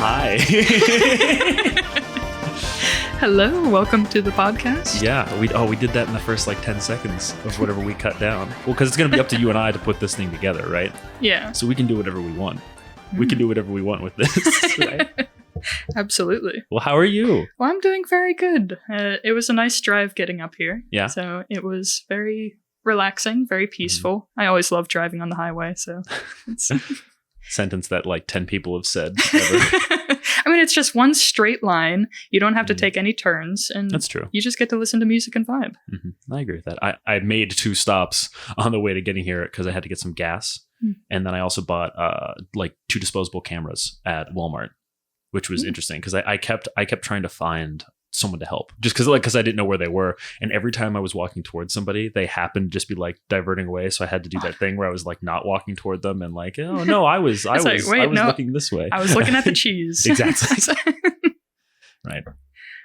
Hi. Hello, welcome to the podcast. Yeah, we did that in the first 10 seconds of whatever we cut down. Well, because it's going to be up to you and I to put this thing together, right? Yeah. So we can do whatever we want. We can do whatever we want with this, right? Absolutely. Well, how are you? Well, I'm doing very good. It was a nice drive getting up here. Yeah. So it was very relaxing, very peaceful. I always love driving on the highway, so it's... Sentence that 10 people have said ever. I mean, it's just one straight line. You don't have to take any turns, and That's true. You just get to listen to music and vibe. I agree with that. I made 2 stops on the way to getting here because I had to get some gas. And then I also bought 2 disposable cameras at Walmart, which was interesting because I kept trying to find someone to help just because I didn't know where they were. And every time I was walking towards somebody, they happened to just be diverting away. So I had to do that thing where I was not walking toward them and oh no, I was looking this way. I was looking at the cheese. Exactly. Right.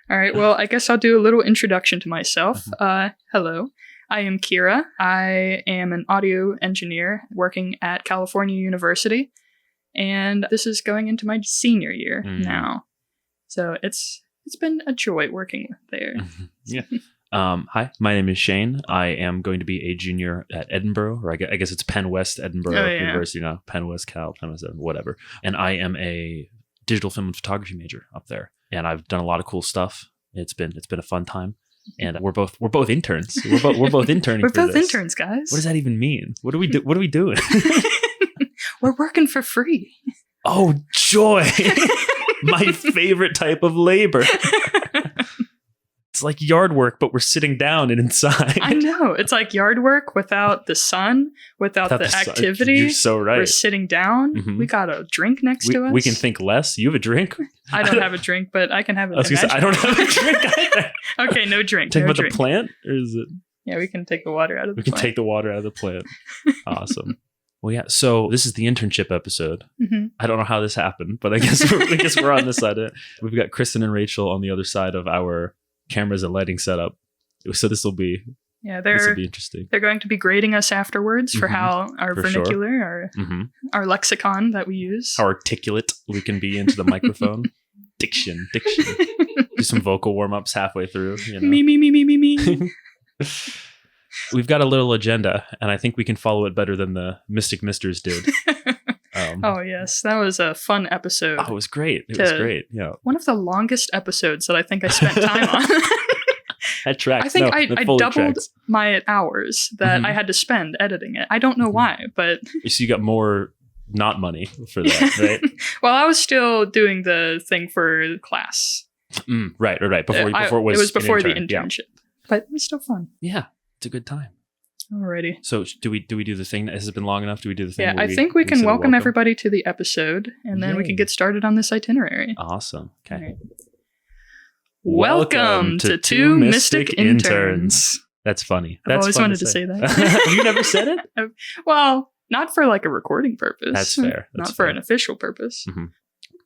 All right. Well, I guess I'll do a little introduction to myself. Hello. I am Kira. I am an audio engineer working at California University. And this is going into my senior year now. So it's been a joy working there. Yeah. Hi, my name is Shane. I am going to be a junior at Edinburgh, or I guess it's Penn West Edinburgh University now. Penn West Cal, Penn West, whatever. And I am a digital film and photography major up there. And I've done a lot of cool stuff. It's been a fun time. And we're both interns. We're both interning. We're for both this. interns, guys. What does that even mean? What are we doing? We're working for free. Oh, joy. My favorite type of labor. It's like yard work, but we're sitting down and inside. I know. It's like yard work without the sun, without the activity. You're so right. We're sitting down. We got a drink next to us. We can think less. You have a drink? I don't have a drink, but I can have it. I was going to say, I don't have a drink either. Okay, no drink. Talking about drink. the plant? Or is it? Yeah, we can take the water out of the plant. We can take the water out of the plant. Awesome. Well, yeah. So this is the internship episode. I don't know how this happened, but I guess we're on this side of it. We've got Kristen and Rachel on the other side of our cameras and lighting setup. So this will be interesting. They're going to be grading us afterwards for how our vernacular, our lexicon that we use, how articulate we can be into the microphone. Diction. Do some vocal warm-ups halfway through. Me. We've got a little agenda, and I think we can follow it better than the Mystic Misters did. Oh, yes. That was a fun episode. Oh, it was great. It was great. Yeah. One of the longest episoes that I think I spent time on. That tracks. I think I doubled my hours that I had to spend editing it. I don't know why, but... So you got more not money for that, right? Well, I was still doing the thing for class. Right. Before it was before the internship. Yeah. But it was still fun. Yeah. It's a good time. Alrighty. So do we do the thing? Has it been long enough? Do we do the thing? Yeah, I think we can welcome everybody to the episode, and then we can get started on this itinerary. Awesome. Okay. Right. Welcome to Two Mystic Interns. That's funny. I've always wanted to say that. You never said it? Well, not for a recording purpose. That's fair. Not for an official purpose.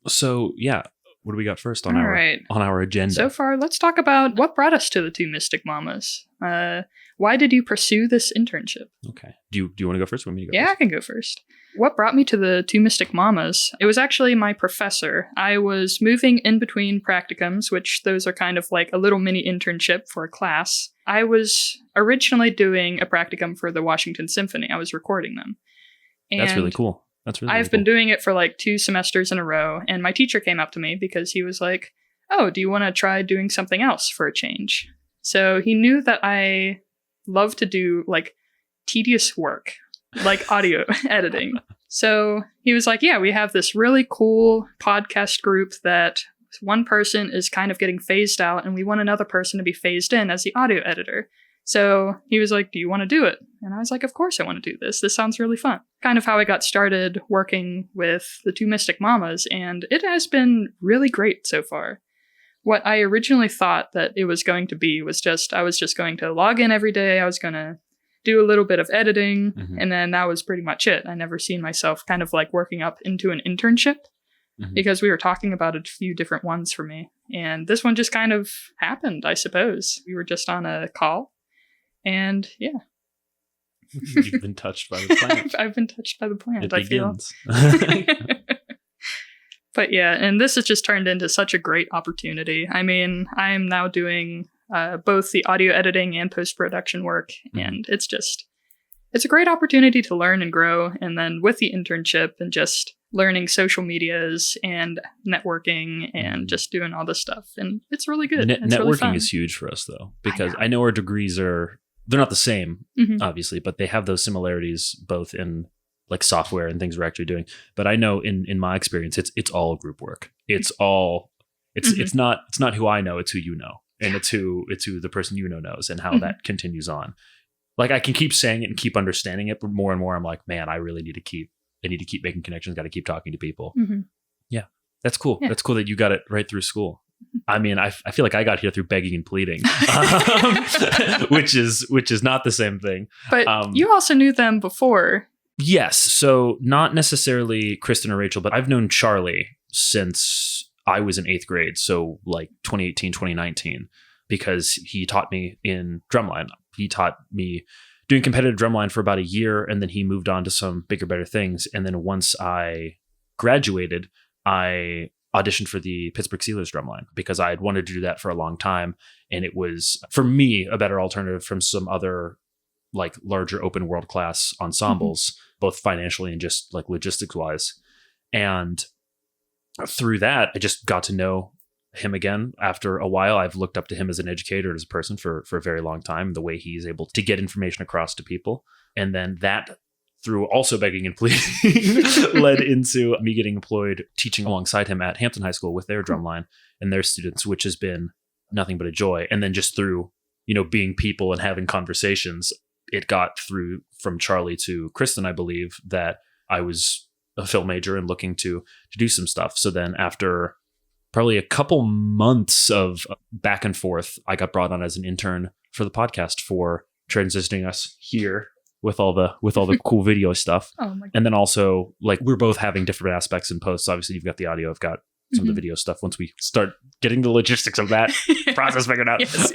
So, yeah. What do we got first on our agenda? So far, let's talk about what brought us to the Two Mystic Mamas. Why did you pursue this internship? Okay. Do you want to go first? Or want me to go first? I can go first. What brought me to the Two Mystic Mamas? It was actually my professor. I was moving in between practicums, which those are kind of like a little mini internship for a class. I was originally doing a practicum for the Washington Symphony. I was recording them. And that's really cool. I've been doing it for 2 semesters in a row, and my teacher came up to me because he was like, "Oh, do you want to try doing something else for a change?" So he knew that I love to do tedious work, like audio editing. So he was like, "Yeah, we have this really cool podcast group that one person is kind of getting phased out, and we want another person to be phased in as the audio editor." So he was like, "Do you want to do it?" And I was like, "Of course I want to do this. This sounds really fun." Kind of how I got started working with the Two Mystic Mamas, and it has been really great so far. What I originally thought that it was going to be was I was just going to log in every day, I was going to do a little bit of editing, and then that was pretty much it. I never seen myself kind of working up into an internship, because we were talking about a few different ones for me. And this one just kind of happened, I suppose. We were just on a call. And yeah. You've been touched by the plant. I've been touched by the plant, I feel. But yeah, and this has just turned into such a great opportunity. I mean, I am now doing both the audio editing and post-production work, and it's a great opportunity to learn and grow. And then with the internship and just learning social medias and networking and just doing all this stuff. And it's really good. It's networking really fun. is huge for us, though, because I know our degrees they're not the same, obviously, but they have those similarities both in like software and things we're actually doing. But I know in my experience, it's all group work. It's not who I know, it's who you know. And it's who the person you know knows and how that continues on. Like I can keep saying it and keep understanding it, but more and more I'm like, man, I need to keep making connections, got to keep talking to people. Yeah, that's cool. Yeah. That's cool that you got it right through school. I mean, I feel like I got here through begging and pleading, which is not the same thing. But you also knew them before. Yes. So not necessarily Kristen or Rachel, but I've known Charlie since I was in 8th grade. So like 2018, 2019, because he taught me in drumline. He taught me doing competitive drumline for about a year, and then he moved on to some bigger, better things. And then once I graduated, I auditioned for the Pittsburgh Steelers drumline because I had wanted to do that for a long time. And it was, for me, a better alternative from some other like larger open world class ensembles, both financially and just like logistics wise. And through that, I just got to know him again. After a while, I've looked up to him as an educator, as a person for a very long time, the way he's able to get information across to people. And then that, through also begging and pleading, led into me getting employed teaching alongside him at Hampton High School with their drumline and their students, which has been nothing but a joy. And then just through, being people and having conversations, it got through from Charlie to Kristen, I believe, that I was a film major and looking to do some stuff. So then after probably a couple months of back and forth, I got brought on as an intern for the podcast for transitioning us here with all the cool video stuff. Oh my God. And then also like we're both having different aspects in posts. Obviously you've got the audio, I've got some of the video stuff once we start getting the logistics of that process figured out. Yes.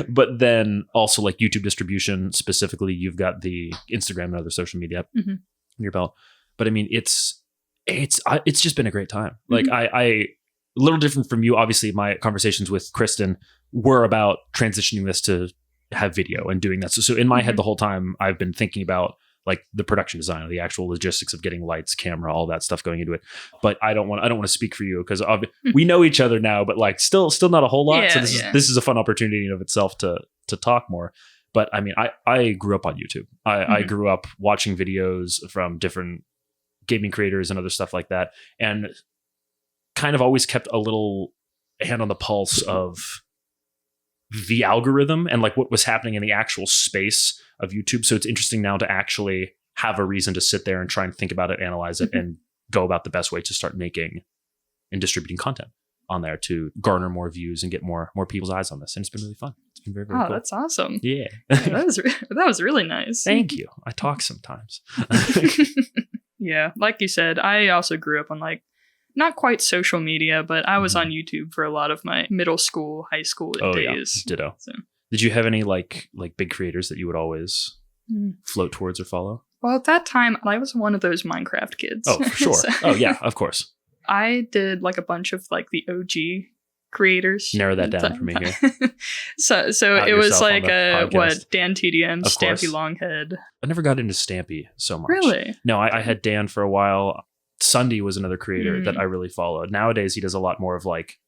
But then also like YouTube distribution, specifically, you've got the Instagram and other social media in your belt. But I mean, it's just been a great time. Like I a little different from you. Obviously my conversations with Kristen were about transitioning this to have video and doing that. So in my head, the whole time I've been thinking about like the production design of the actual logistics of getting lights, camera, all that stuff going into it. But I don't want to speak for you because we know each other now, but like still not a whole lot. Yeah, so this is a fun opportunity in of itself to talk more. But I mean, I grew up on YouTube. I grew up watching videos from different gaming creators and other stuff like that, and kind of always kept a little hand on the pulse of the algorithm and like what was happening in the actual space of YouTube. So it's interesting now to actually have a reason to sit there and try and think about it, analyze it, and go about the best way to start making and distributing content on there to garner more views and get more people's eyes on this. And it's been really fun. It's been very, very cool. That's awesome. Yeah. that was really nice. Thank you. I talk sometimes. Yeah. Like you said, I also grew up on like, not quite social media, but I was on YouTube for a lot of my middle school, high school days. Yeah. Ditto. So. Did you have any like big creators that you would always float towards or follow? Well, at that time, I was one of those Minecraft kids. Oh, for sure. So, oh, yeah, of course. I did like a bunch of like the OG creators. Narrow that down for me here. so it was like Dan TDM, Stampy Longhead. I never got into Stampy so much. Really? No, I had Dan for a while. Sunday was another creator that I really followed. Nowadays, he does a lot more of like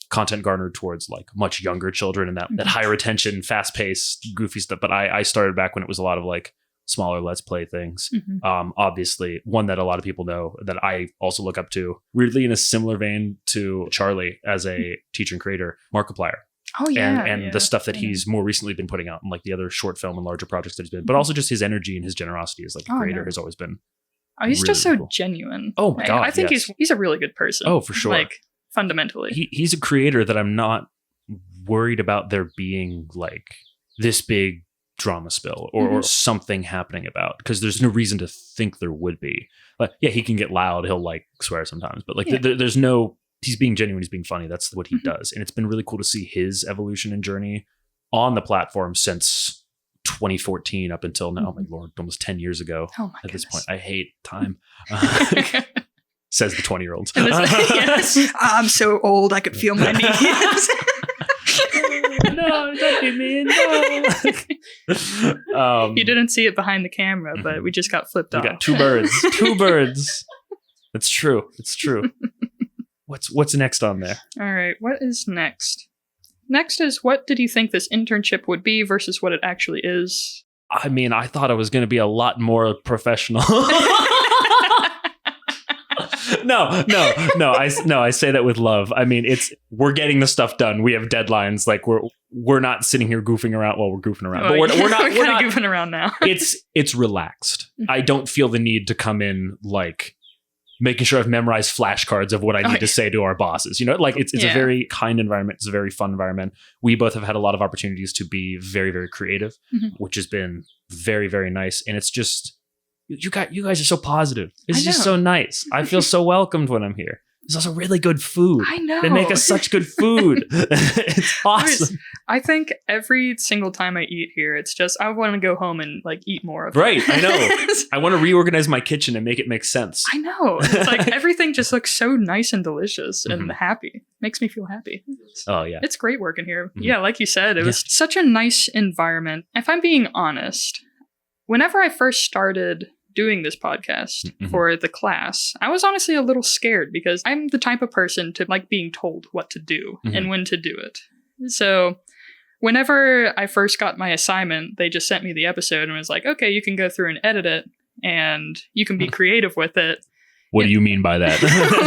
content garnered towards like much younger children and that higher attention, fast paced, goofy stuff. But I started back when it was a lot of like smaller Let's Play things. Obviously, one that a lot of people know that I also look up to, weirdly in a similar vein to Charlie as a teacher and creator, Markiplier. Oh, yeah. And the stuff that he's more recently been putting out and like the other short film and larger projects that he's been, but also just his energy and his generosity as like a creator has always been. Oh, he's really just so cool. genuine. Oh my God. I think he's a really good person. Oh, for sure. Like fundamentally. He's a creator that I'm not worried about there being like this big drama spill or something happening about, because there's no reason to think there would be. But yeah, he can get loud. He'll like swear sometimes, but like there's no, he's being genuine. He's being funny. That's what he does. And it's been really cool to see his evolution and journey on the platform since 2014 up until now. Oh my Lord, almost 10 years ago at this point. I hate time. says the 20-year-old. Yes. I'm so old I could feel my knees. No, don't be mean. No. You didn't see it behind the camera, but we just got flipped off. We got two birds. Two birds. It's true. It's true. What's next on there? All right. What is next? Next is, what did you think this internship would be versus what it actually is? I mean, I thought it was going to be a lot more professional. No. I say that with love. I mean, we're getting the stuff done. We have deadlines. Like we're not sitting here goofing around. Well, we're goofing around, but we're not goofing around now. It's relaxed. I don't feel the need to come in like making sure I've memorized flashcards of what I need to say to our bosses. You know, like it's a very kind environment. It's a very fun environment. We both have had a lot of opportunities to be very, very creative, which has been very, very nice. And it's just, you guys are so positive. It's just so nice. I feel so welcomed when I'm here. There's also really good food. I know. They make us such good food. It's awesome. I think every single time I eat here, it's just, I want to go home and like eat more of it. Right, I know. I want to reorganize my kitchen and make it make sense. I know. It's like everything just looks so nice and delicious and happy. Makes me feel happy. Oh, yeah. It's great working here. Yeah, like you said, it was such a nice environment. If I'm being honest, whenever I first started doing this podcast for the class, I was honestly a little scared because I'm the type of person to like being told what to do and when to do it. So whenever I first got my assignment, they just sent me the episode and was like, okay, you can go through and edit it and you can be creative with it. What do you mean by that?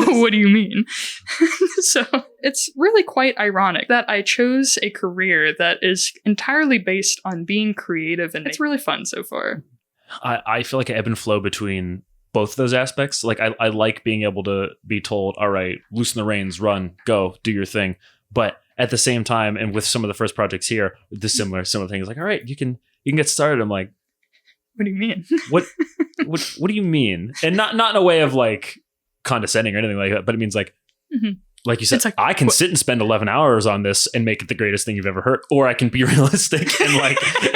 What do you mean? So it's really quite ironic that I chose a career that is entirely based on being creative, and it's really fun so far. I feel like I ebb and flow between both those aspects. Like I like being able to be told, all right, loosen the reins, run, go, do your thing. But at the same time, and with some of the first projects here, the similar things, like, all right, you can get started. I'm like, what do you mean? What do you mean? And not in a way of like condescending or anything like that, but it means like, like you said, like, I can sit and spend 11 hours on this and make it the greatest thing you've ever heard, or I can be realistic and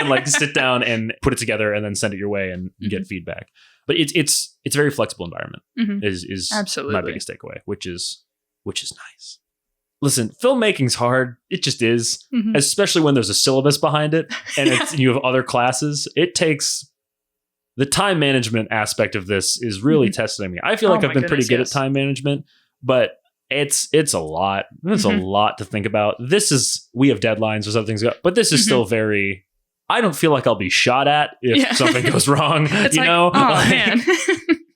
like sit down and put it together and then send it your way and get feedback. But it's a very flexible environment. Is absolutely my biggest takeaway, which is nice. Listen, filmmaking's hard. It just is, especially when there's a syllabus behind it and you have other classes. It takes. The time management aspect of this is really testing me. I feel like I've been pretty good at time management, but it's a lot. It's a lot to think about. We have deadlines, there's other things, but this is still very, I don't feel like I'll be shot at if something goes wrong, it's you know? Oh, man.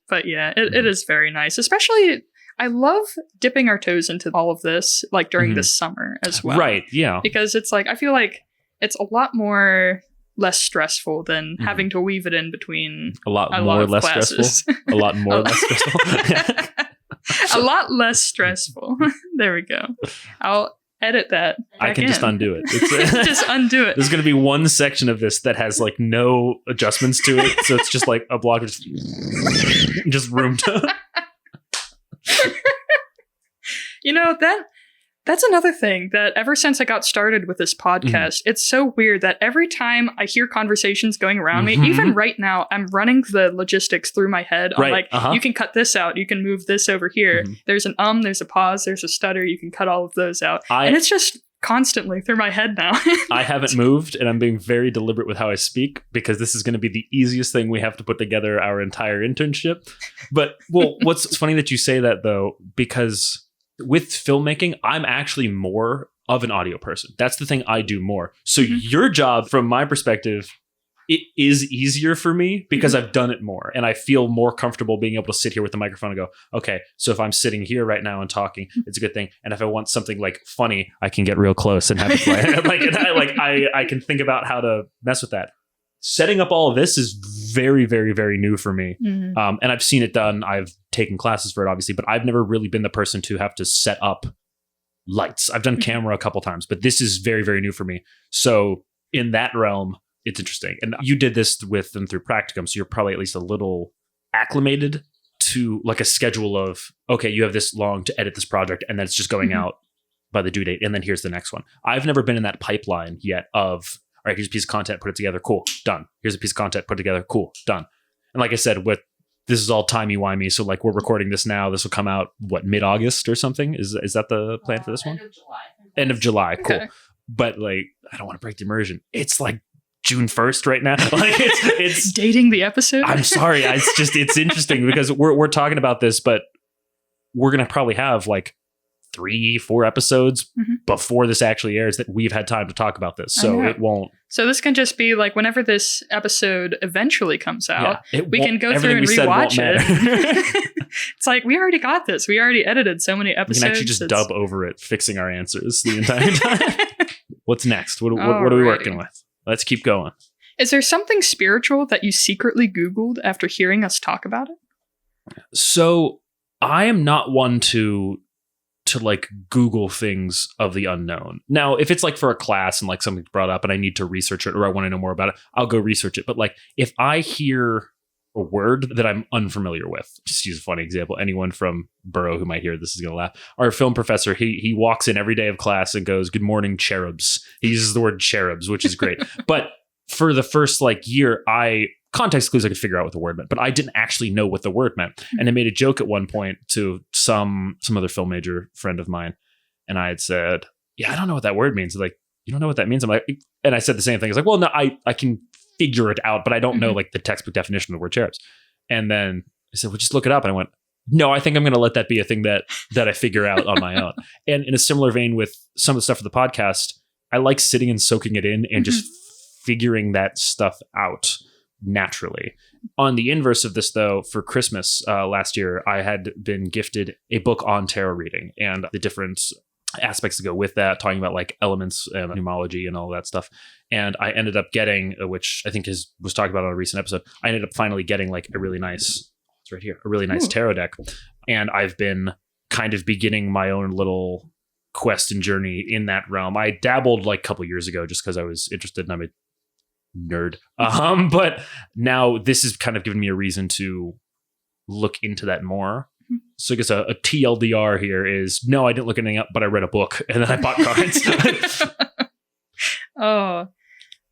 But yeah, it is very nice. Especially, I love dipping our toes into all of this, like during the summer as well. Right, yeah. Because it's like, I feel like it's a lot more less stressful than having to weave it in between a lot less classes. Stressful. A lot more less stressful. A lot less stressful. There we go. I'll edit that. I can just undo it. Just undo it. There's going to be one section of this that has like no adjustments to it, so it's just like a block of just room to. You know, that's another thing that ever since I got started with this podcast, it's so weird that every time I hear conversations going around me, even right now, I'm running the logistics through my head. I'm like, you can cut this out. You can move this over here. There's an there's a pause, there's a stutter. You can cut all of those out. And it's just constantly through my head now. I haven't moved, and I'm being very deliberate with how I speak because this is going to be the easiest thing we have to put together our entire internship. But what's funny that you say that though, because with filmmaking, I'm actually more of an audio person. That's the thing I do more. So your job, from my perspective, it is easier for me because I've done it more and I feel more comfortable being able to sit here with the microphone and go, okay, so if I'm sitting here right now and talking, it's a good thing. And if I want something like funny, I can get real close and have it play. I can think about how to mess with that. Setting up all of this is very, very, very new for me. And I've seen it done. I've taken classes for it, obviously, but I've never really been the person to have to set up lights. I've done camera a couple times, but this is very, very new for me. So in that realm, it's interesting. And you did this with them through practicum, so you're probably at least a little acclimated to like a schedule of, okay, you have this long to edit this project, and then it's just going out by the due date, and then here's the next one. I've never been in that pipeline yet of, all right, here's a piece of content, put it together, cool, done. Here's a piece of content, put it together, cool, done. And like I said, with this is all timey-wimey. So like we're recording this now. This will come out, mid-August or something? Is that the plan for this one? End of July. End of July. Cool. Okay. But like, I don't want to break the immersion. It's like June 1st right now. Like it's Dating the episode? I'm sorry. It's interesting because we're talking about this, but we're going to probably have like 3-4 episodes before this actually airs that we've had time to talk about this. So it won't. So this can just be like whenever this episode eventually comes out, we can go through and rewatch it. It's like, we already got this. We already edited so many episodes. We can actually just dub over it, fixing our answers the entire time. What's next? What are we working with? Let's keep going. Is there something spiritual that you secretly Googled after hearing us talk about it? So I am not one to like Google things of the unknown. Now, if it's like for a class and like something's brought up and I need to research it or I want to know more about it, I'll go research it. But like if I hear a word that I'm unfamiliar with, just use a funny example. Anyone from Borough who might hear this is going to laugh. Our film professor, he walks in every day of class and goes, "Good morning, cherubs." He uses the word cherubs, which is great. But for the first like year, context clues I could figure out what the word meant, but I didn't actually know what the word meant. And I made a joke at one point to some other film major friend of mine. And I had said, "Yeah, I don't know what that word means." They're like, "You don't know what that means?" I'm like, and I said the same thing. It's like, "Well, no, I can figure it out, but I don't know like the textbook definition of the word cherubs." And then I said, "Well, just look it up." And I went, "No, I think I'm going to let that be a thing that I figure out on my own." And in a similar vein with some of the stuff for the podcast, I like sitting and soaking it in and just figuring that stuff out naturally. On the inverse of this, though, for Christmas last year, I had been gifted a book on tarot reading and the different aspects that go with that, talking about like elements and numerology and all that stuff. And I ended up getting, which I think was talked about on a recent episode, I ended up finally getting like a really nice, it's right here, a really nice tarot deck. And I've been kind of beginning my own little quest and journey in that realm. I dabbled like a couple years ago just because I was interested and I'm a nerd. But now this has kind of given me a reason to look into that more. So I guess a TLDR here is, no, I didn't look anything up, but I read a book and then I bought cards. Oh,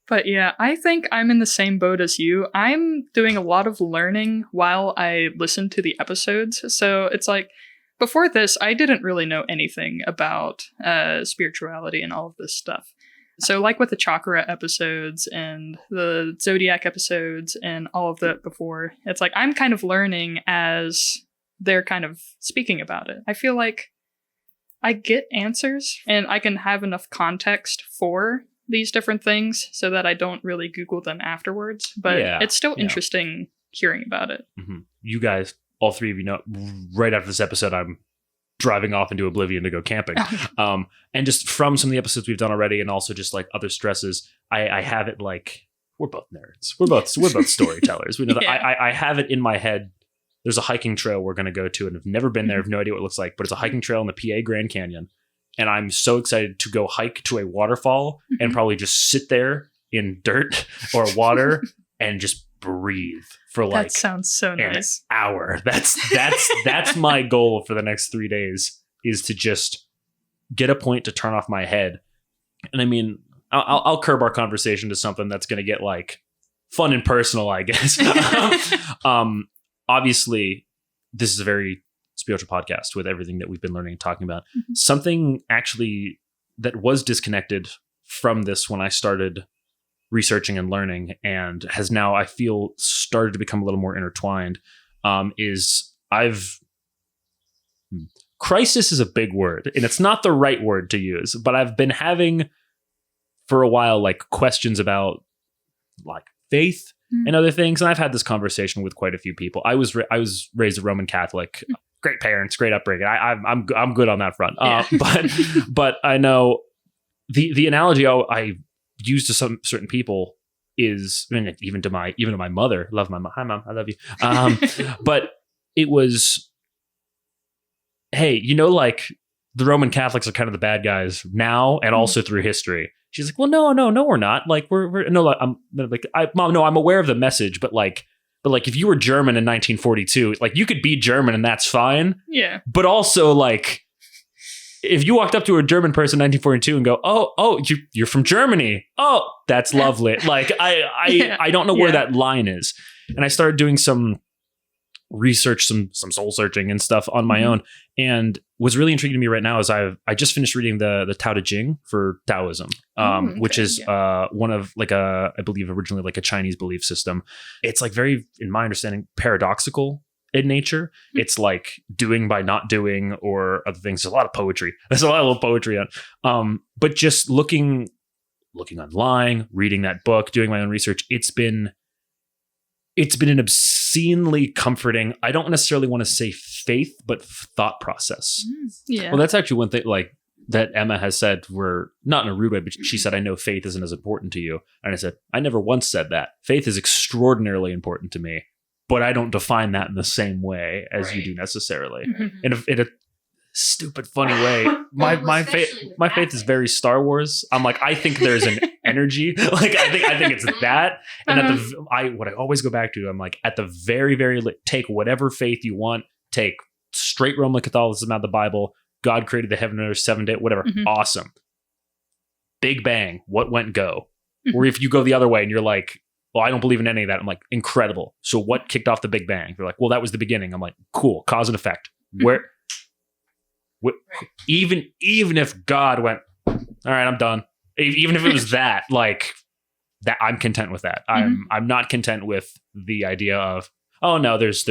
but yeah, I think I'm in the same boat as you. I'm doing a lot of learning while I listen to the episodes. So it's like, before this, I didn't really know anything about spirituality and all of this stuff. So like with the chakra episodes and the zodiac episodes and all of that before, it's like I'm kind of learning as they're kind of speaking about it. I feel like I get answers and I can have enough context for these different things so that I don't really Google them afterwards. But it's still interesting hearing about it. Mm-hmm. You guys, all three of you know, right after this episode, I'm driving off into oblivion to go camping. And just from some of the episodes we've done already and also just like other stresses, I have it like, we're both nerds. We're both storytellers. We know that I have it in my head. There's a hiking trail we're going to go to and I've never been there. I have no idea what it looks like, but it's a hiking trail in the PA Grand Canyon. And I'm so excited to go hike to a waterfall and probably just sit there in dirt or water and just breathe for like that sounds so nice. An hour. That's my goal for the next 3 days, is to just get a point to turn off my head. And I mean, I'll curb our conversation to something that's going to get like fun and personal, I guess. Obviously, this is a very spiritual podcast with everything that we've been learning and talking about. Something actually that was disconnected from this when I started researching and learning and has now, I feel, started to become a little more intertwined, is crisis is a big word and it's not the right word to use, but I've been having for a while like questions about like faith and other things. And I've had this conversation with quite a few people. I was raised a Roman Catholic, great parents, great upbringing. I'm good on that front. But I know the analogy I use to some certain people is, I mean, even to my mother, love my mom. Hi mom, I love you. But it was, hey, you know, like the Roman Catholics are kind of the bad guys now and also through history. She's like, well, no, we're not. Like we're no, I'm like, Mom, no, I'm aware of the message, but if you were German in 1942, like you could be German and that's fine. Yeah. But also like, if you walked up to a German person in 1942 and go, oh, you're from Germany. Oh, that's lovely. Like I don't know where that line is. And I started doing some research some soul searching and stuff on my own. And what's really intriguing to me right now is I just finished reading the Tao Te Ching for Taoism, which is one of like I believe originally like a Chinese belief system. It's like very, in my understanding, paradoxical in nature. It's like doing by not doing or other things. There's a lot of poetry. There's a lot of little poetry on. But just looking online, reading that book, doing my own research, it's been an obscenely comforting, I don't necessarily want to say faith, but thought process. Yeah. Well, that's actually one thing like that Emma has said, where not in a rude way, but she said, I know faith isn't as important to you. And I said, I never once said that. Faith is extraordinarily important to me, but I don't define that in the same way as you do necessarily. In a stupid, funny way. My faith is very Star Wars. I'm like, I think there's an energy. Like I think it's that. And what I always go back to, I'm like, at the very, very take whatever faith you want. Take straight Roman Catholicism out of the Bible. God created the heaven and earth 7 days, whatever. Awesome. Big Bang. What went go? Or if you go the other way and you're like, well, I don't believe in any of that. I'm like, incredible. So what kicked off the Big Bang? They're like, well, that was the beginning. I'm like, cool. Cause and effect. Even if God went, all right, I'm done. Even if it was that, like that, I'm content with that. I'm not content with the idea of, oh no, there's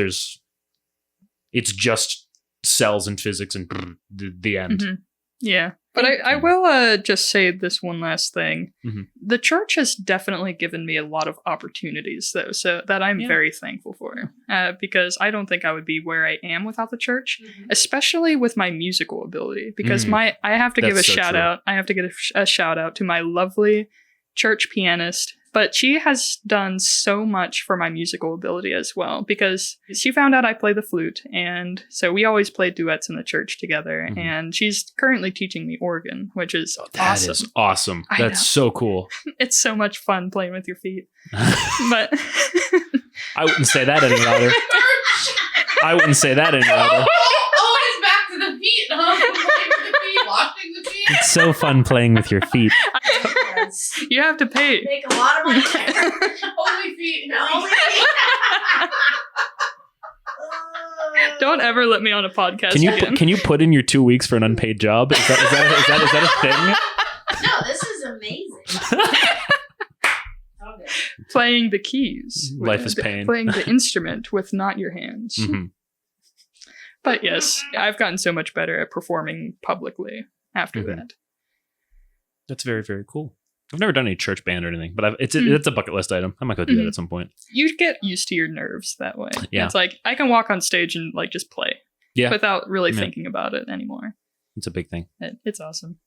it's just cells and physics and the end. Yeah. But I will just say this one last thing. The church has definitely given me a lot of opportunities, though, so that I'm very thankful for. Because I don't think I would be where I am without the church, especially with my musical ability. Because I have to give a shout out. I have to give a shout out to my lovely church pianist. But she has done so much for my musical ability as well, because she found out I play the flute. And so we always play duets in the church together. And she's currently teaching me organ, which is awesome. That is awesome. That's so cool. It's so much fun playing with your feet. But I wouldn't say that any louder. I wouldn't say that any louder. Always back to the feet, huh? Playing with the feet, washing the feet. It's so fun playing with your feet. You have to pay. Make a lot of money. Only feet. Only feet. Don't ever let me on a podcast again. Can you put in your 2 weeks for an unpaid job? Is that a thing? No, this is amazing. Playing the keys. Life is pain. Playing the instrument with not your hands. But yes, I've gotten so much better at performing publicly after that. That's very, very cool. I've never done any church band or anything, but it's a bucket list item. I might go do that at some point. You get used to your nerves that way. Yeah. It's like I can walk on stage and like just play. Without really thinking about it anymore. It's a big thing. It's awesome.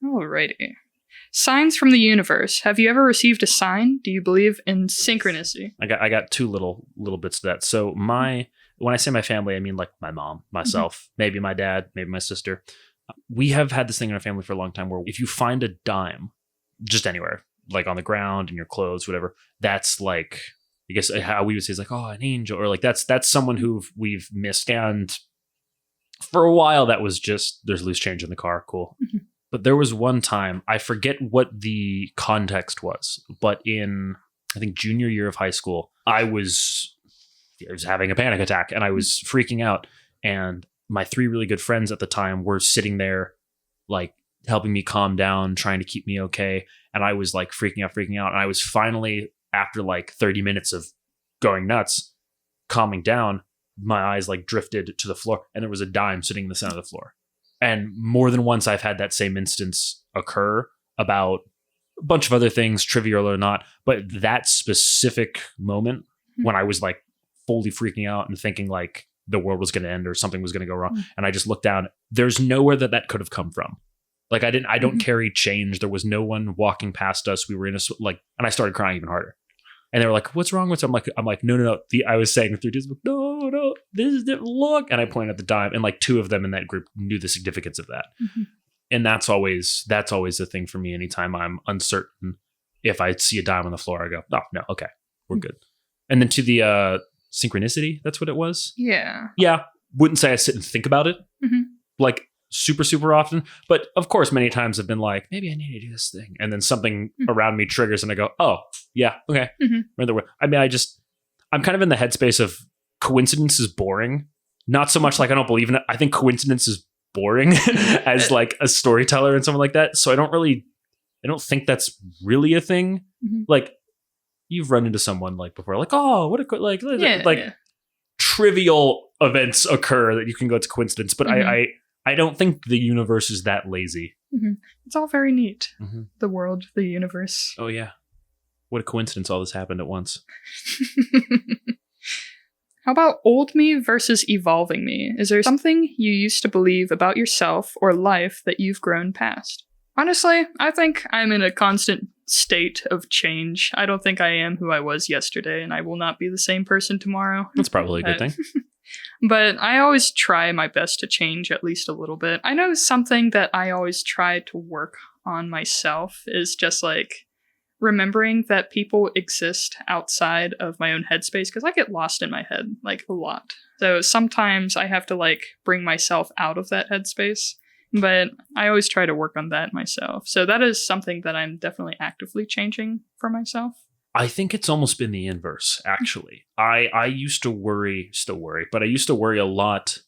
Alrighty. Signs from the universe. Have you ever received a sign? Do you believe in synchronicity? I got two little bits to that. So when I say my family, I mean like my mom, myself, maybe my dad, maybe my sister. We have had this thing in our family for a long time where if you find a dime just anywhere, like on the ground, in your clothes, whatever, that's like, I guess how we would say is like, oh, an angel, or like that's someone who we've missed. And for a while that was just, there's loose change in the car. Cool. But there was one time, I forget what the context was, but in, I think, junior year of high school, I was having a panic attack and I was freaking out. And my three really good friends at the time were sitting there, like helping me calm down, trying to keep me okay. And I was like freaking out. And I was finally, after like 30 minutes of going nuts, calming down, my eyes like drifted to the floor and there was a dime sitting in the center of the floor. And more than once I've had that same instance occur about a bunch of other things, trivial or not. But that specific moment when I was like fully freaking out and thinking like the world was going to end or something was going to go wrong. And I just looked down, there's nowhere that could have come from. Like I don't carry change. There was no one walking past us. We were in and I started crying even harder. And they were like, what's wrong with it? I'm like, no. I was saying through this, no, this is different. Look. And I pointed at the dime, and like two of them in that group knew the significance of that. And that's always the thing for me. Anytime I'm uncertain, if I see a dime on the floor, I go, oh no, okay, we're good. And then to the synchronicity, that's what it was. Yeah. Wouldn't say I sit and think about it like super, super often. But of course, many times I've been like, maybe I need to do this thing. And then something around me triggers and I go, oh, yeah, okay. I mean, I'm kind of in the headspace of coincidence is boring. Not so much like I don't believe in it. I think coincidence is boring as like a storyteller and something like that. So I don't think that's really a thing. Mhm. Like you've run into someone like before, like, oh, what a Yeah. trivial events occur that you can go to coincidence. But Mhm. I don't think the universe is that lazy. Mhm. It's all very neat. Mhm. The world, the universe. Oh yeah. What a coincidence all this happened at once. How about old me versus evolving me? Is there something you used to believe about yourself or life that you've grown past? Honestly, I think I'm in a constant state of change. I don't think I am who I was yesterday, and I will not be the same person tomorrow. That's probably a good thing. But I always try my best to change at least a little bit. I know something that I always try to work on myself is just like remembering that people exist outside of my own headspace, because I get lost in my head like a lot. So sometimes I have to like bring myself out of that headspace, but I always try to work on that myself. So that is something that I'm definitely actively changing for myself. I think it's almost been the inverse, actually. I used to still worry, but I used to worry a lot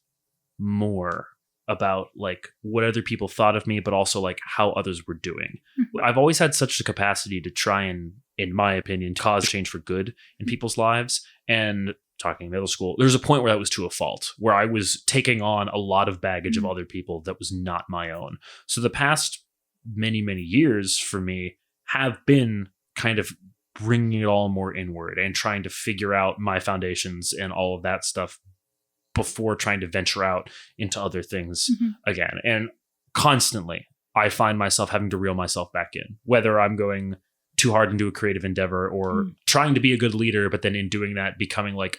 more about like what other people thought of me, but also like how others were doing. I've always had such a capacity to try and, in my opinion, cause change for good in people's lives. And talking middle school, there's a point where that was to a fault, where I was taking on a lot of baggage of other people that was not my own. So the past many, many years for me have been kind of bringing it all more inward and trying to figure out my foundations and all of that stuff before trying to venture out into other things again. And constantly, I find myself having to reel myself back in, whether I'm going too hard into a creative endeavor or trying to be a good leader, but then in doing that, becoming like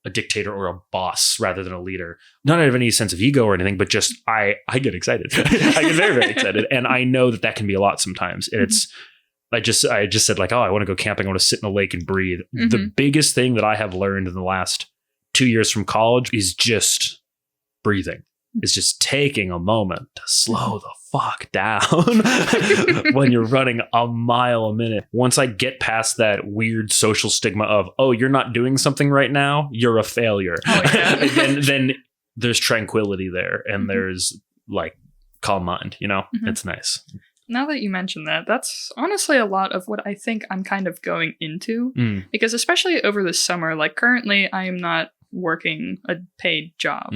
a dictator or a boss rather than a leader. Not out of any sense of ego or anything, but just I get excited. I get very, very excited. And I know that can be a lot sometimes. And it's, I just said like, oh, I want to go camping. I want to sit in a lake and breathe. The biggest thing that I have learned in the last 2 years from college is just breathing. It's just taking a moment to slow the fuck down when you're running a mile a minute. Once I get past that weird social stigma of, oh, you're not doing something right now, you're a failure. Oh, yeah. then there's tranquility there and there's like calm mind, you know? It's nice. Now that you mention that, that's honestly a lot of what I think I'm kind of going into. Because especially over the summer, like currently I am not working a paid job.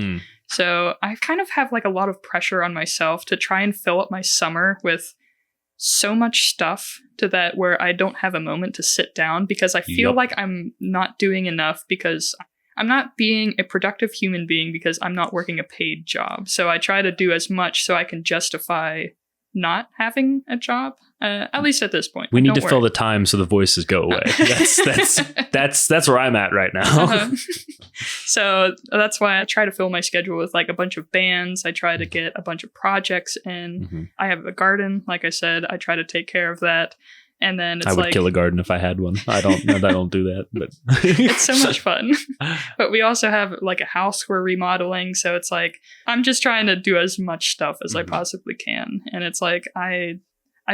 So I kind of have like a lot of pressure on myself to try and fill up my summer with so much stuff to that where I don't have a moment to sit down because I feel like I'm not doing enough because I'm not being a productive human being because I'm not working a paid job. So I try to do as much so I can justify not having a job, at least at this point. We need to fill the time so the voices go away. That's where I'm at right now. So that's why I try to fill my schedule with like a bunch of bands. I try to get a bunch of projects in. I have a garden, like I said. I try to take care of that. And then it's I would kill a garden if I had one. I don't do that, but it's so much fun. But we also have like a house we're remodeling. So it's like, I'm just trying to do as much stuff as I possibly can. And it's like, I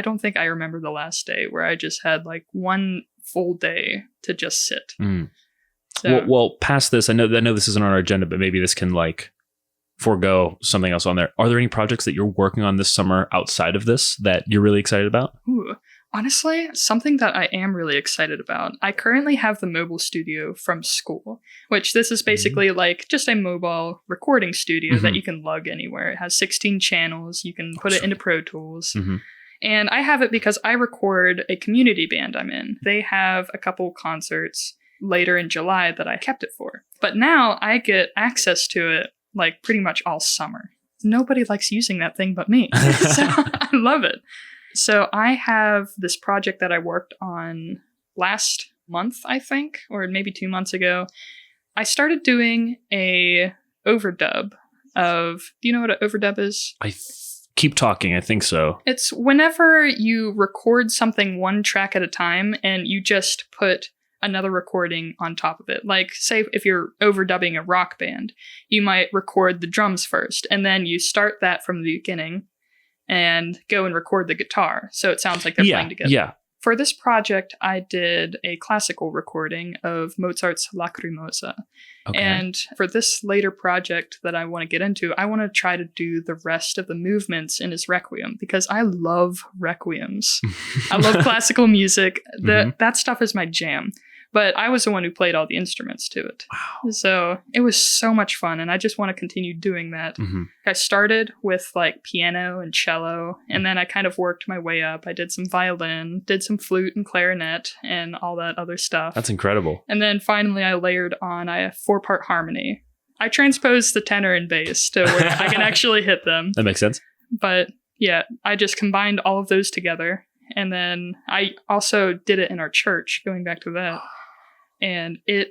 don't think I remember the last day where I just had like one full day to just sit. So, well, past this, I know this isn't on our agenda, but maybe this can like forego something else on there. Are there any projects that you're working on this summer outside of this that you're really excited about? Honestly, something that I am really excited about. I currently have the mobile studio from school, which this is basically like just a mobile recording studio that you can lug anywhere. It has 16 channels. You can put it into Pro Tools. And I have it because I record a community band I'm in. They have a couple concerts later in July that I kept it for. But now I get access to it like pretty much all summer. Nobody likes using that thing but me. So I love it. So I have this project that I worked on last month, I think, or maybe 2 months ago. I started doing a overdub of, do you know what an overdub is? Keep talking. I think so. It's whenever you record something one track at a time and you just put another recording on top of it. Like, say, if you're overdubbing a rock band, you might record the drums first, and then you start that from the beginning and go and record the guitar. So it sounds like they're playing together. Yeah. for this project, I did a classical recording of Mozart's Lacrimosa. Okay. And for this later project that I want to get into, I want to try to do the rest of the movements in his Requiem because I love Requiems. I love classical music. That stuff is my jam. But I was the one who played all the instruments to it. Wow. So it was so much fun, and I just want to continue doing that. I started with like piano and cello, and then I kind of worked my way up. I did some violin, did some flute and clarinet, and all that other stuff. That's incredible. And then finally I layered on a 4-part harmony. I transposed the tenor and bass to where I can actually hit them. That makes sense. But yeah, I just combined all of those together. And then I also did it in our church, going back to that. And it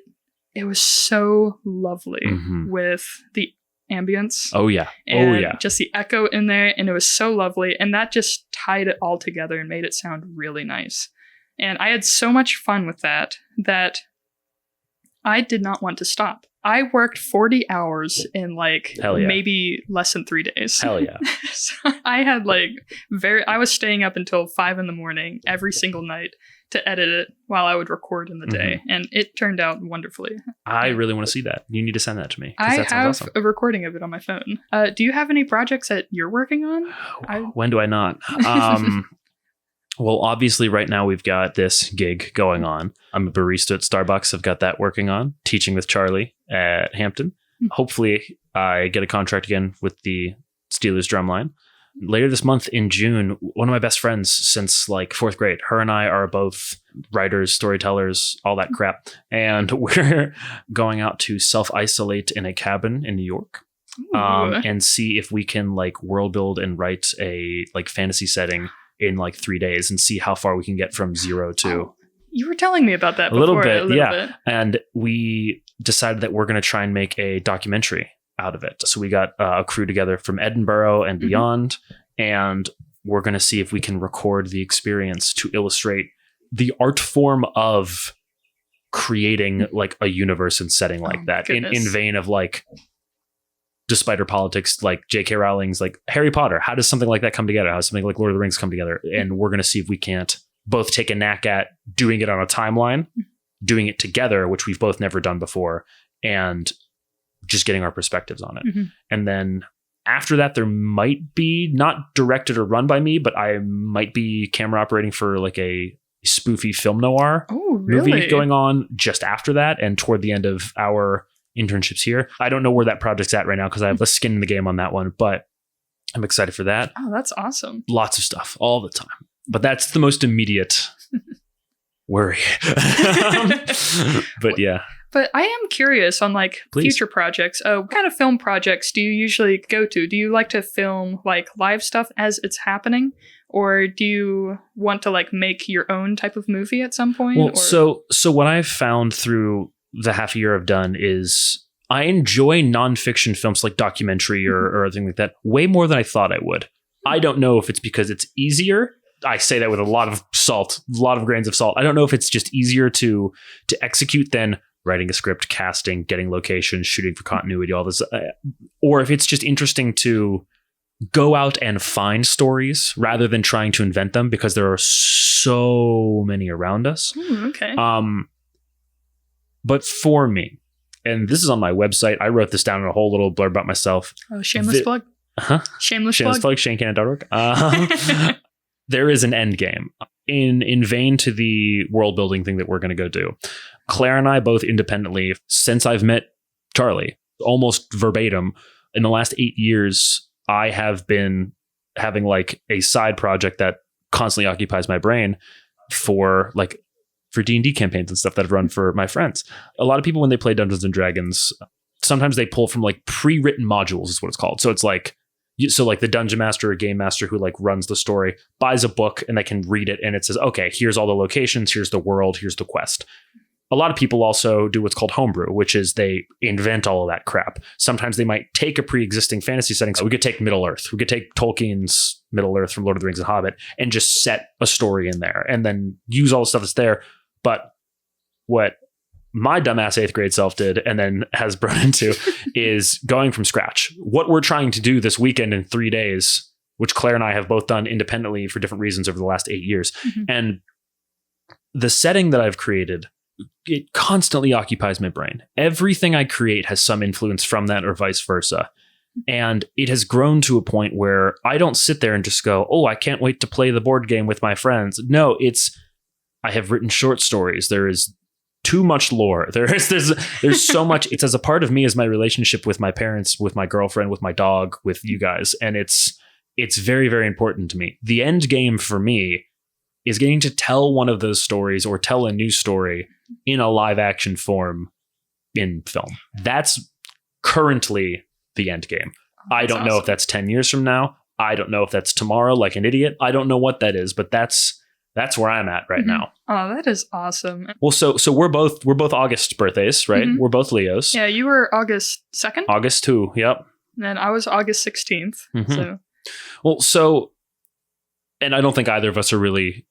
was so lovely with the ambience. Oh, yeah. And just the echo in there. And it was so lovely. And that just tied it all together and made it sound really nice. And I had so much fun with that I did not want to stop. I worked 40 hours in maybe less than 3 days. Hell yeah. So I had I was staying up until 5 a.m. every single night to edit it while I would record in the day. And it turned out wonderfully. I really want to see that. You need to send that to me. I that have awesome. a recording of it on my phone. Do you have any projects that you're working on? When do I not? Well, obviously right now we've got this gig going on. I'm a barista at Starbucks. I've got that working on, teaching with Charlie at Hampton. Hopefully I get a contract again with the Steelers drumline. Later this month in June, one of my best friends since fourth grade, her and I are both writers, storytellers, all that crap. And we're going out to self-isolate in a cabin in New York. And see if we can world build and write a fantasy setting in 3 days and see how far we can get from 0 to you were telling me about that before. A little bit. And we decided that we're going to try and make a documentary out of it. So we got a crew together from Edinburgh and beyond, and we're going to see if we can record the experience to illustrate the art form of creating a universe and setting that in vein of despite her politics, J.K. Rowling's Harry Potter. How does something like that come together? How does something like Lord of the Rings come together? And we're going to see if we can't both take a knack at doing it on a timeline, doing it together, which we've both never done before, and just getting our perspectives on it. And then after that, there might be, not directed or run by me, but I might be camera operating for a spoofy film noir movie going on just after that. And toward the end of our internships here. I don't know where that project's at right now because I have less skin in the game on that one, but I'm excited for that. Oh, that's awesome. Lots of stuff all the time. But that's the most immediate worry. But yeah. But I am curious on future projects. What kind of film projects do you usually go to? Do you like to film live stuff as it's happening? Or do you want to make your own type of movie at some point? Well, so what I've found through the half a year I've done is I enjoy nonfiction films like documentary or anything like that way more than I thought I would. I don't know if it's because it's easier. I say that with a lot of salt, a lot of grains of salt. I don't know if it's just easier to execute than writing a script, casting, getting locations, shooting for continuity, all this, or if it's just interesting to go out and find stories rather than trying to invent them because there are so many around us. Okay. But for me, and this is on my website, I wrote this down in a whole little blurb about myself. Oh, shameless plug? Shameless plug, shanecannon.org. There is an end game. In vain to the world building thing that we're going to go do. Claire and I both independently, since I've met Charlie, almost verbatim, in the last 8 years, I have been having a side project that constantly occupies my brain for D&D campaigns and stuff that I've run for my friends. A lot of people, when they play Dungeons and Dragons, sometimes they pull from pre-written modules is what it's called. So it's the dungeon master or game master who runs the story buys a book and they can read it and it says, okay, here's all the locations, here's the world, here's the quest. A lot of people also do what's called homebrew, which is they invent all of that crap. Sometimes they might take a pre-existing fantasy setting. So we could take Middle Earth. We could take Tolkien's Middle Earth from Lord of the Rings and Hobbit and just set a story in there and then use all the stuff that's there. But what my dumbass 8th grade self did and then has brought into is going from scratch. What we're trying to do this weekend in 3 days, which Claire and I have both done independently for different reasons over the last 8 years. And the setting that I've created, it constantly occupies my brain. Everything I create has some influence from that or vice versa. And it has grown to a point where I don't sit there and just go, oh, I can't wait to play the board game with my friends. No, I have written short stories. There is too much lore. There's so much. It's as a part of me as my relationship with my parents, with my girlfriend, with my dog, with you guys. And it's very, very important to me. The end game for me is getting to tell one of those stories or tell a new story in a live action form in film. That's currently the end game. I don't know if that's 10 years from now. I don't know if that's tomorrow, like an idiot. I don't know what that is, but that's where I'm at right now. Oh, that is awesome. Well, so we're both August birthdays, right? We're both Leos. Yeah, you were August 2nd. August 2, yep. And then I was August 16th. So. Well, and I don't think either of us are really,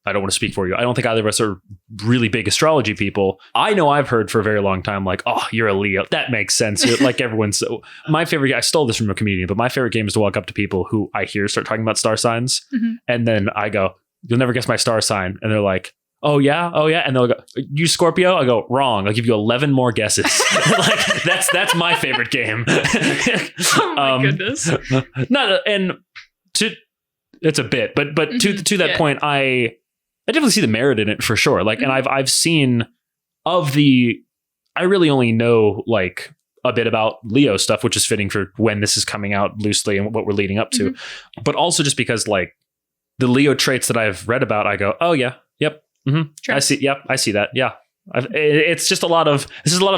I don't want to speak for you. I don't think either of us are really big astrology people. I know I've heard for a very long time, like, oh, you're a Leo. That makes sense. You're, like everyone's. So my favorite, I stole this from a comedian, but my favorite game is to walk up to people who I hear start talking about star signs. And then I go, you'll never guess my star sign. And they're like, oh yeah. And they'll go, you Scorpio? I go, wrong. I'll give you 11 more guesses. Like that's my favorite game. Oh my goodness. It's a bit, but to that point, I definitely see the merit in it for sure. Like, and I've seen I really only know like a bit about Leo stuff, which is fitting for when this is coming out loosely and what we're leading up to. But also just because like the Leo traits that I've read about, I go, oh yeah, yep. Sure. I see that. Yeah. It's just a lot of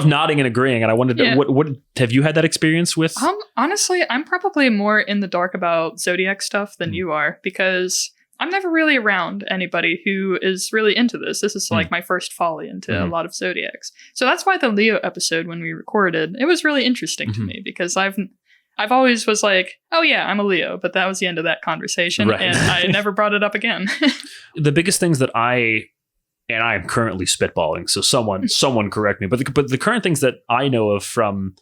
nodding and agreeing. And I wanted to, what have you had that experience with? Honestly, I'm probably more in the dark about zodiac stuff than you are, because I'm never really around anybody who is really into this. This is like my first folly into a lot of zodiacs. So that's why the Leo episode, when we recorded, it was really interesting to me, because I've always was like, oh yeah, I'm a Leo, but that was the end of that conversation. Right. And I never brought it up again. The biggest things that I am currently spitballing, so someone correct me, but the current things that I know of from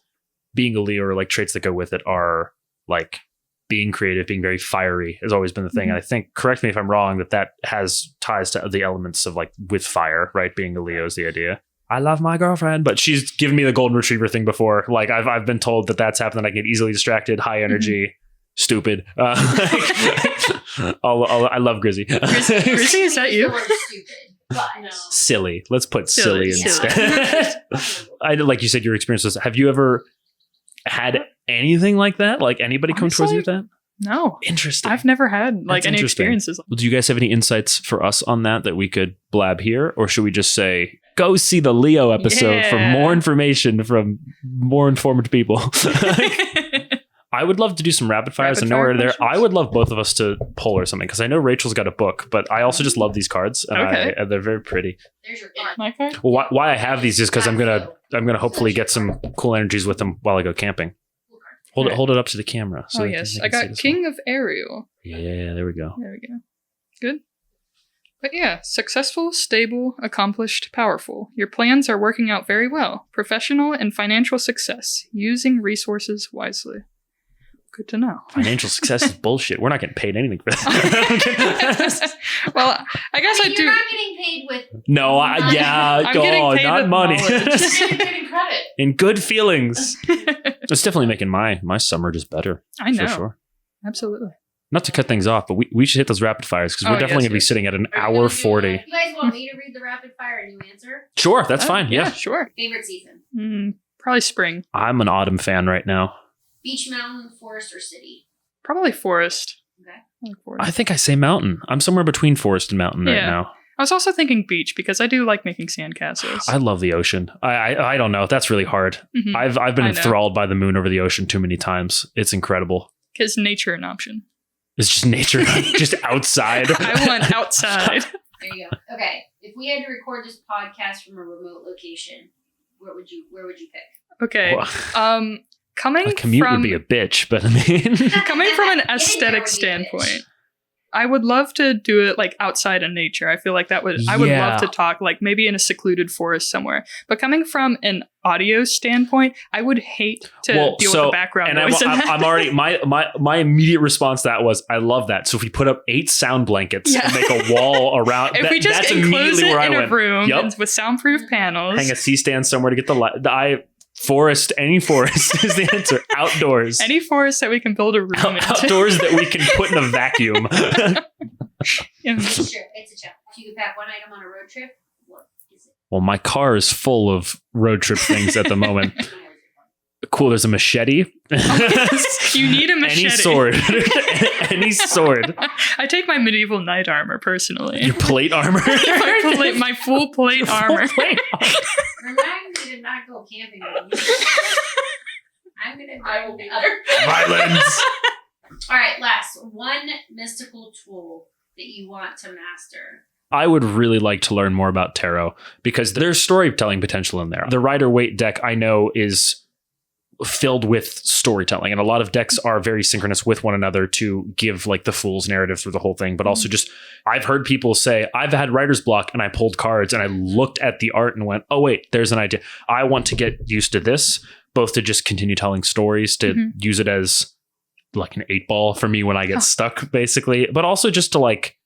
being a Leo, or like traits that go with it, are like being creative, being very fiery has always been the thing. And I think, correct me if I'm wrong, that has ties to the elements of like with fire, right? Being a Leo is the idea. I love my girlfriend, but she's given me the golden retriever thing before. Like I've been told that's happened. I get easily distracted, high energy, stupid. I love Grizzy. Grizzy, is that you? No. Silly. Let's put silly instead. I like you said, your experiences. Have you ever had anything like that? Like anybody come towards you with that? No. Interesting. I've never had like any experiences. Well, do you guys have any insights for us on that we could blab here? Or should we just say, go see the Leo episode for more information from more informed people? I would love to do some rapid fires. I know we're there. I would love both of us to pull or something, because I know Rachel's got a book, but I also just love these cards, and they're very pretty. There's your card. My card? Well, why I have these is because I'm gonna hopefully get some cool energies with them while I go camping. Hold it up to the camera. So yes, I got King of Ariel. Yeah, there we go. Good. But yeah, successful, stable, accomplished, powerful. Your plans are working out very well. Professional and financial success. Using resources wisely. Good to know. Financial success is bullshit. We're not getting paid anything for that. Well, I guess I do. You're not getting paid with. No, I'm getting paid not with money. You're getting credit. In good feelings. It's definitely making my summer just better. I know. For sure. Absolutely. Not to cut things off, but we should hit those rapid fires, because we're definitely going to be sitting at an hour 40. You guys want me to read the rapid fire and you answer? Sure, that's fine. Yeah, sure. Favorite season? Probably spring. I'm an autumn fan right now. Beach, mountain, forest, or city? Probably forest. Okay. I like forest. I think I say mountain. I'm somewhere between forest and mountain right now. I was also thinking beach, because I do like making sandcastles. I love the ocean. I don't know. That's really hard. I've been enthralled by the moon over the ocean too many times. It's incredible. Because nature an option. It's just nature, just outside. I want outside. There you go. Okay. If we had to record this podcast from a remote location, where would you pick? Okay. Coming a commute from, would be a bitch, but I mean, coming from an aesthetic standpoint, I would love to do it like outside in nature. I feel like I would love to talk like maybe in a secluded forest somewhere. But coming from an audio standpoint, I would hate to deal with the background noise. I'm already my immediate response to that was I love that. So if we put up 8 sound blankets and make a wall around, if we just that's enclose immediately it where in I a went. room with soundproof panels, hang a C-stand somewhere to get the light. Any forest is the answer. Outdoors. Any forest that we can build a room into. Outdoors that we can put in a vacuum. It's a challenge. If you could pack one item on a road trip, what is it? Well, my car is full of road trip things at the moment. Cool, there's a machete. You need a machete. Any sword. Any sword. I take my medieval knight armor personally. Your plate armor? my full plate armor. Remind me to not go camping with you. I will be there. Violence. All right, last. One mystical tool that you want to master. I would really like to learn more about tarot because there's storytelling potential in there. The Rider-Waite deck I know is filled with storytelling, and a lot of decks are very synchronous with one another to give like the fool's narrative through the whole thing. But also just, I've heard people say, I've had writer's block and I pulled cards and I looked at the art and went, oh wait, there's an idea. I want to get used to this, both to just continue telling stories, to use it as like an 8-ball for me when I get stuck, basically, but also just to like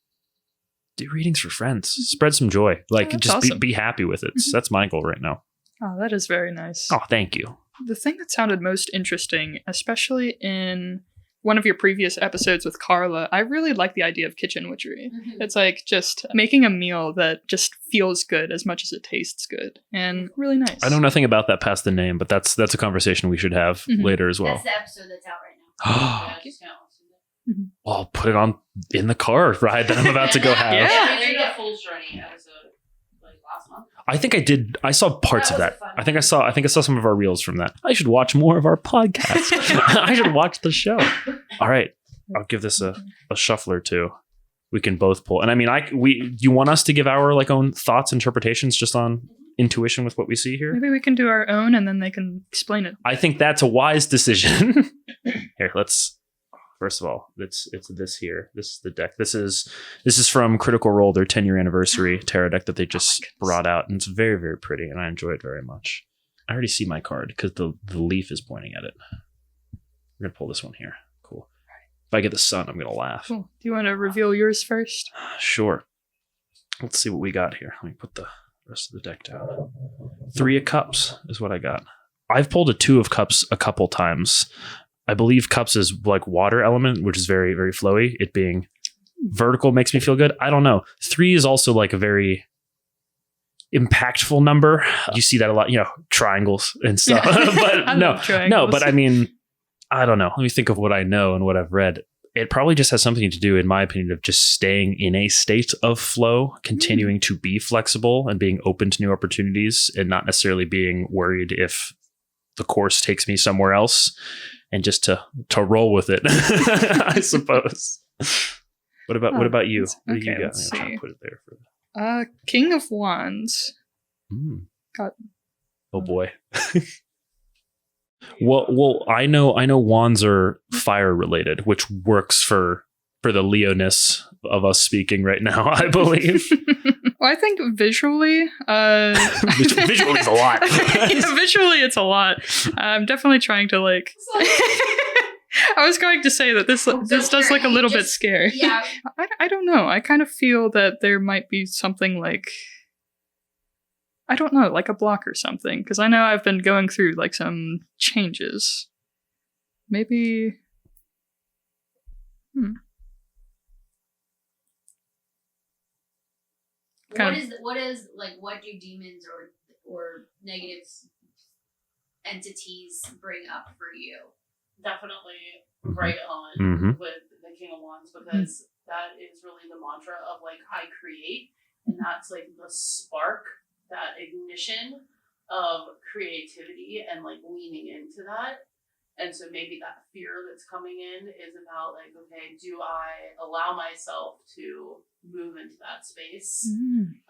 do readings for friends, spread some joy, like just awesome. be happy with it. That's my goal right now. Oh, that is very nice. Oh, thank you. The thing that sounded most interesting, especially in one of your previous episodes with Carla, I really like the idea of kitchen witchery. It's like just making a meal that just feels good as much as it tastes good, and really nice. I know nothing about that past the name, but that's a conversation we should have later as well. That's the episode that's out right now. Well, I'll put it on in the car ride that I'm about to go have. Yeah, we did a full journey episode like last month. I think I did. I saw parts of that. I think I saw some of our reels from that. I should watch more of our podcast. I should watch the show. All right, I'll give this a shuffler too. We can both pull. And I mean, you want us to give our like own thoughts, interpretations, just on intuition with what we see here? Maybe we can do our own, and then they can explain it. I think that's a wise decision. Here, let's. First of all, it's this here. This is the deck. This is from Critical Role, their 10-year anniversary tarot deck that they just brought out, and it's very, very pretty, and I enjoy it very much. I already see my card because the leaf is pointing at it. We're gonna pull this one here. Cool. If I get the sun, I'm gonna laugh. Cool. Do you want to reveal yours first? Sure. Let's see what we got here. Let me put the rest of the deck down. 3 of Cups is what I got. I've pulled a 2 of Cups a couple times. I believe Cups is like water element, which is very, very flowy. It being vertical makes me feel good. I don't know. 3 is also like a very impactful number. You see that a lot, triangles and stuff. But but I mean, I don't know. Let me think of what I know and what I've read. It probably just has something to do, in my opinion, of just staying in a state of flow, continuing to be flexible and being open to new opportunities, and not necessarily being worried if the course takes me somewhere else. And just to roll with it, I suppose. What about you? What do you got? Let's see. Put it there for King of Wands. Oh boy. well, I know wands are fire related, which works for the Leo-ness of us speaking right now, I believe. Well, I think visually... visually is a lot. Visually it's a lot. I'm definitely trying to like... I was going to say that this does look a little bit scary. Yeah. I don't know. I kind of feel that there might be something like... I don't know, like a block or something. Because I know I've been going through like some changes. Maybe... What do demons or negative entities bring up for you? Definitely right on with the King of Wands, because that is really the mantra of like I create, and that's like the spark, that ignition of creativity and like leaning into that. And so maybe that fear that's coming in is about like, okay, do I allow myself to move into that space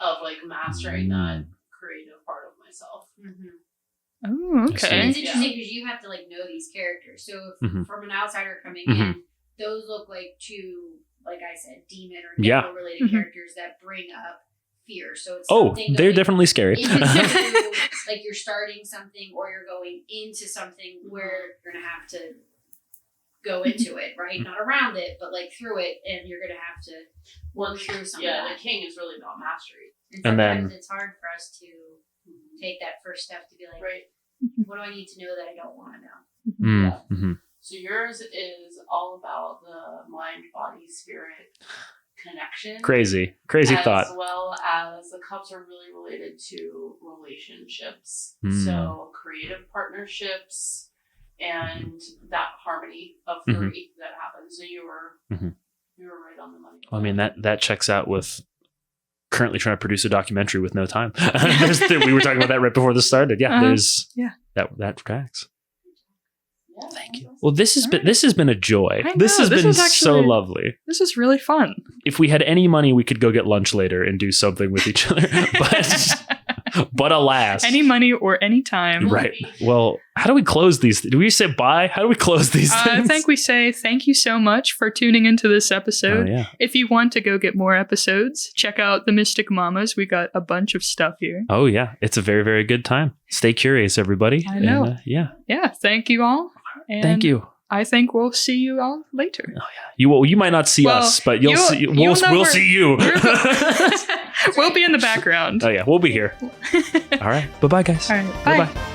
of like mastering that creative part of myself? Oh, okay. It's interesting because you have to like know these characters. So if from an outsider coming in, those look like two, like I said, demon or Yeah. devil related Mhm. characters that bring up fear. So it's Oh, something they're going definitely scary. into, like you're starting something or you're going into something where you're gonna have to go into it, right? Not around it, but like through it, and you're gonna have to work through some of Yeah, that. the king is really about mastery. And And sometimes then- it's hard for us to take that first step to be like, Right. what do I need to know that I don't want to know? Mm-hmm. So yours is all about the mind, body, spirit connection. Crazy as thought. well as the cups are really related to relationships. Mm. So creative partnerships and that harmony of Mhm. three that happens. So you were Mhm. right on the money. I mean, that checks out with currently trying to produce a documentary with no time. We were talking about that right before this started. Yeah, there's that tracks. Yeah, Thank you. Well, this has been a joy. I This know, has this been was so actually- lovely. This is really fun. If we had any money, we could go get lunch later and do something with each other. But alas, Any money or any time. right. Well, how do we close these? Do we say bye? How do we close these I things? think we say thank you so much for tuning into this episode. Oh, yeah. If you want to go get more episodes, check out the Mystic Mamas. We got a bunch of stuff here. Oh, yeah. It's a very, very good time. Stay curious, everybody. I know. And, yeah. Yeah, thank you all. And Thank you. I think we'll see you all later. You might not see Well, us, but you'll know we'll we're- see you. We'll be in the background. Oh yeah, we'll be here. All right. Bye-bye, guys. All right, bye. Bye-bye.